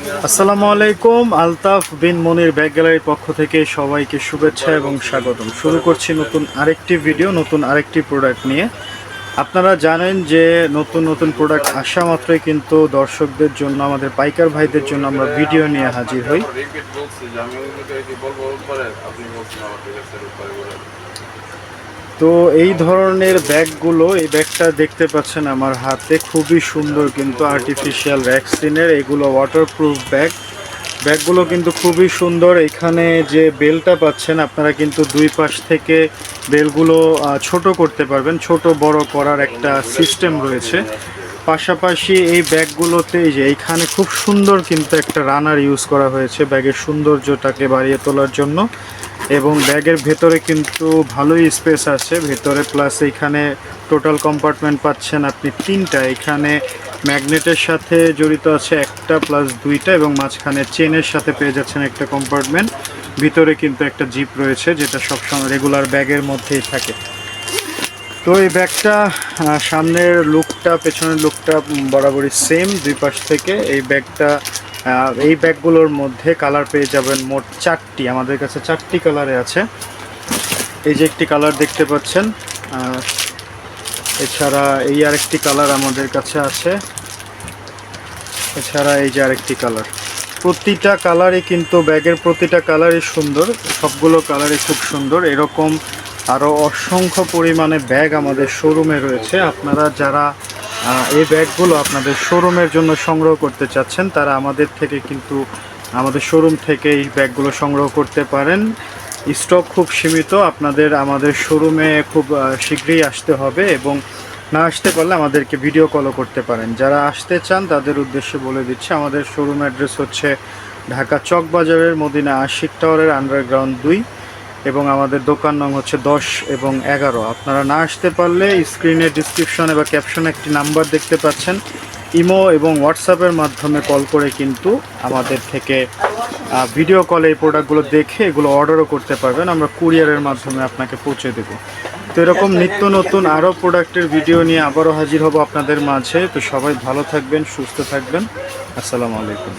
আসসালামু আলাইকুম। আলতাফ বিন মনির ব্যাগ গ্যালারির পক্ষ থেকে সবাইকে শুভেচ্ছা এবং স্বাগতম। শুরু করছি নতুন আরেকটি ভিডিও, নতুন আরেকটি প্রোডাক্ট নিয়ে। আপনারা জানেন যে নতুন নতুন প্রোডাক্ট আসা মাত্রই কিন্তু দর্শকদের জন্য, আমাদের পাইকার ভাইদের জন্য আমরা ভিডিও নিয়ে হাজির হই। তো এই ধরনের ব্যাগগুলো, এই ব্যাগটা দেখতে পাচ্ছেন আমার হাতে, খুবই সুন্দর কিন্তু আর্টিফিশিয়াল ভ্যাকসিনের। এগুলো ওয়াটারপ্রুফ ব্যাগ। ব্যাগগুলো কিন্তু খুবই সুন্দর। এখানে যে বেলটা পাচ্ছেন আপনারা কিন্তু দুই পাশ থেকে বেলগুলো ছোট করতে পারবেন, ছোট বড় করার একটা সিস্টেম রয়েছে। পাশাপাশি এই ব্যাগগুলোতে এই যে এইখানে খুব সুন্দর কিন্তু একটা রানার ইউজ করা হয়েছে ব্যাগের সৌন্দর্যটাকে বাড়িয়ে তোলার জন্য। এবং ব্যাগের ভেতরে কিন্তু ভালোই স্পেস আছে ভেতরে, প্লাস এইখানে টোটাল কম্পার্টমেন্ট পাচ্ছেন আপনি তিনটা। এখানে ম্যাগনেটের সাথে জড়িত আছে একটা, প্লাস দুইটা, এবং মাঝখানে চেনের সাথে পেয়ে যাচ্ছেন একটা কম্পার্টমেন্ট। ভিতরে কিন্তু একটা জিপ রয়েছে যেটা সবসময় রেগুলার ব্যাগের মধ্যেই থাকে। তো এই ব্যাগটা সামনের লুকটা পেছনের লুকটা বরাবরই সেম দুই পাশ থেকে। এই ব্যাগটা এই ব্যাগগুলোর মধ্যে কালার পেয়ে যাবেন মোট চারটি। আমাদের কাছে চারটি কালারে আছে। এই যে একটি কালার দেখতে পাচ্ছেন, এছাড়া এই আরেকটি কালার আমাদের কাছে আছে, এছাড়া এই যে আরেকটি কালার। প্রতিটা কালারই কিন্তু ব্যাগের প্রতিটা কালারই সুন্দর, সবগুলো কালারই খুব সুন্দর। এরকম আরও অসংখ্য পরিমাণে ব্যাগ আমাদের শোরুমে রয়েছে। আপনারা যারা এই ব্যাগগুলো আপনাদের শোরুমের জন্য সংগ্রহ করতে চাচ্ছেন তারা আমাদের থেকে কিন্তু আমাদের শোরুম থেকে এই ব্যাগগুলো সংগ্রহ করতে পারেন। স্টক খুব সীমিত, আপনাদের আমাদের শোরুমে খুব শীঘ্রই আসতে হবে, এবং না আসতে পারলে আমাদেরকে ভিডিও কলও করতে পারেন। যারা আসতে চান তাদের উদ্দেশ্যে বলে দিচ্ছি, আমাদের শোরুম অ্যাড্রেস হচ্ছে ঢাকা চকবাজারের মদিনা আশিক টাওয়ারের আন্ডারগ্রাউন্ড 2, এবং আমাদের দোকান নং হচ্ছে 10 এবং 11। আপনারা না আসতে পারলে স্ক্রিনে ডিসক্রিপশনে বা ক্যাপশনে একটি নাম্বার দেখতে পাচ্ছেন, ইমো এবং হোয়াটসঅ্যাপের মাধ্যমে কল করে কিন্তু আমাদের থেকে ভিডিও কলে এই প্রোডাক্টগুলো দেখে এগুলো অর্ডারও করতে পারবেন। আমরা কুরিয়ারের মাধ্যমে আপনাকে পৌঁছে দেব। তো এরকম নিত্য নতুন আরও প্রোডাক্টের ভিডিও নিয়ে আবারও হাজির হব আপনাদের মাঝে। তো সবাই ভালো থাকবেন, সুস্থ থাকবেন। আসসালামু আলাইকুম।